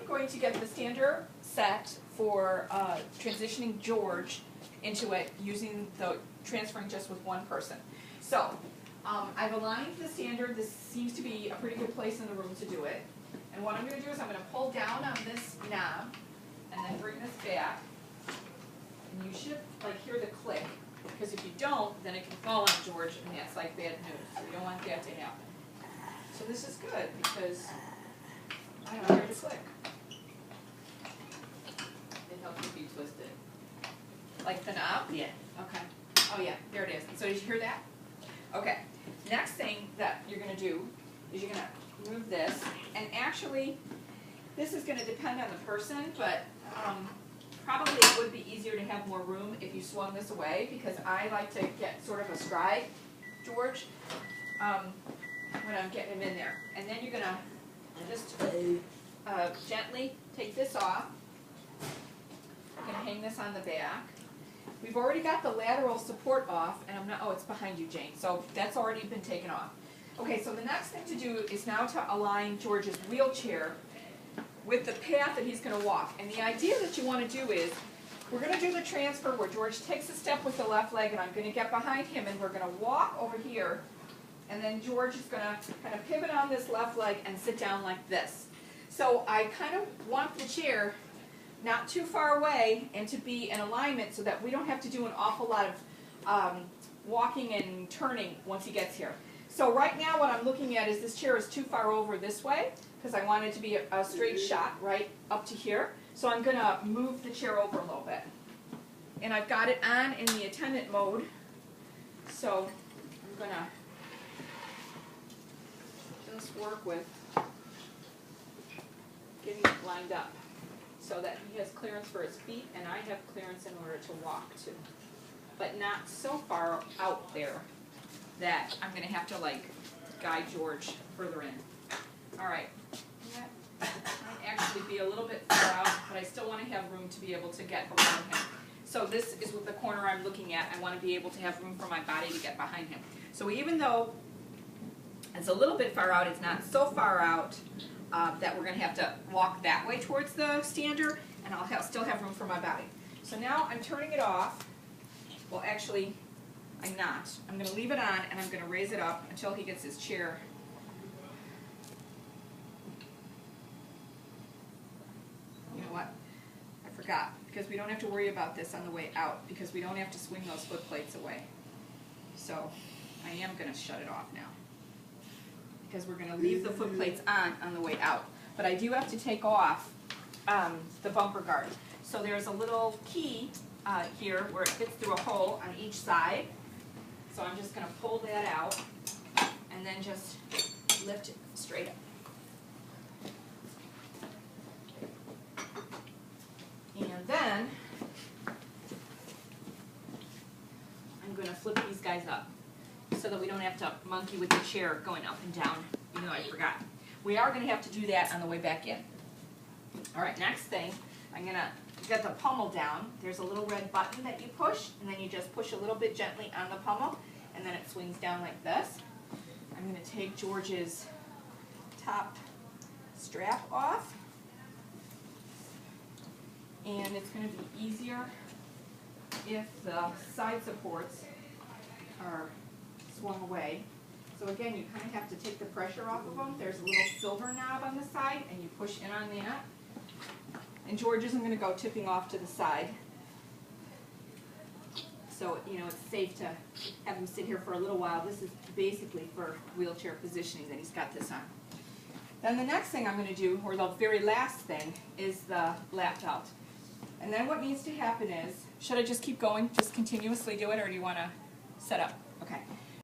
I'm going to get the stander set for transitioning George into it using the transferring just with one person. So I've aligned the stander. This seems to be a pretty good place in the room to do it. And what I'm going to do is I'm going to pull down on this knob and then bring this back. And you should like hear the click, because if you don't, then it can fall on George, and that's like bad news. So you don't want that to happen. So this is good because I don't hear the click. It helps if you twist it. Like the knob? Yeah. Okay. Oh yeah, there it is. So did you hear that? Okay. Next thing that you're going to do is you're going to move this, and actually this is going to depend on the person, but probably it would be easier to have more room if you swung this away, because I like to get sort of a stride, George, when I'm getting him in there. And then you're going to just gently take this off. I'm going to hang this on the back. We've already got the lateral support off, and I'm not, oh, it's behind you, Jane, so that's already been taken off. Okay, so the next thing to do is now to align George's wheelchair with the path that he's going to walk. And the idea that you want to do is, we're going to do the transfer where George takes a step with the left leg, and I'm going to get behind him, and we're going to walk over here, and then George is going to kind of pivot on this left leg and sit down like this. So I kind of want the chair not too far away and to be in alignment so that we don't have to do an awful lot of walking and turning once he gets here. So right now what I'm looking at is this chair is too far over this way, because I want it to be a straight shot right up to here. So I'm going to move the chair over a little bit. And I've got it on in the attendant mode. So I'm going to just work with getting it lined up so that he has clearance for his feet and I have clearance in order to walk too. But not so far out there that I'm going to have to like guide George further in. All right. That might actually be a little bit far out, but I still want to have room to be able to get around him. So this is with the corner I'm looking at. I want to be able to have room for my body to get behind him. So even though it's a little bit far out, it's not so far out that we're going to have to walk that way towards the stander, and I'll still have room for my body. So now I'm turning it off. Well, actually, I'm not. I'm going to leave it on, and I'm going to raise it up until he gets his chair. You know what? I forgot, because we don't have to worry about this on the way out, because we don't have to swing those foot plates away. So I am going to shut it off now, because we're going to leave the foot plates on the way out. But I do have to take off the bumper guard. So there's a little key here where it fits through a hole on each side. So I'm just going to pull that out and then just lift it straight up. And then I'm going to flip these guys up so that we don't have to monkey with the chair going up and down, even though I forgot. We are going to have to do that on the way back in. All right, next thing, I'm going to get the pommel down. There's a little red button that you push, and then you just push a little bit gently on the pommel, and then it swings down like this. I'm going to take George's top strap off, and it's going to be easier if the side supports are swung away. So again, you kind of have to take the pressure off of them. There's a little silver knob on the side, and you push in on that. And George isn't going to go tipping off to the side. So, you know, it's safe to have him sit here for a little while. This is basically for wheelchair positioning that he's got this on. Then the next thing I'm going to do, or the very last thing, is the lap belt. And then what needs to happen is, should I just keep going, just continuously do it, or do you want to set up? Okay.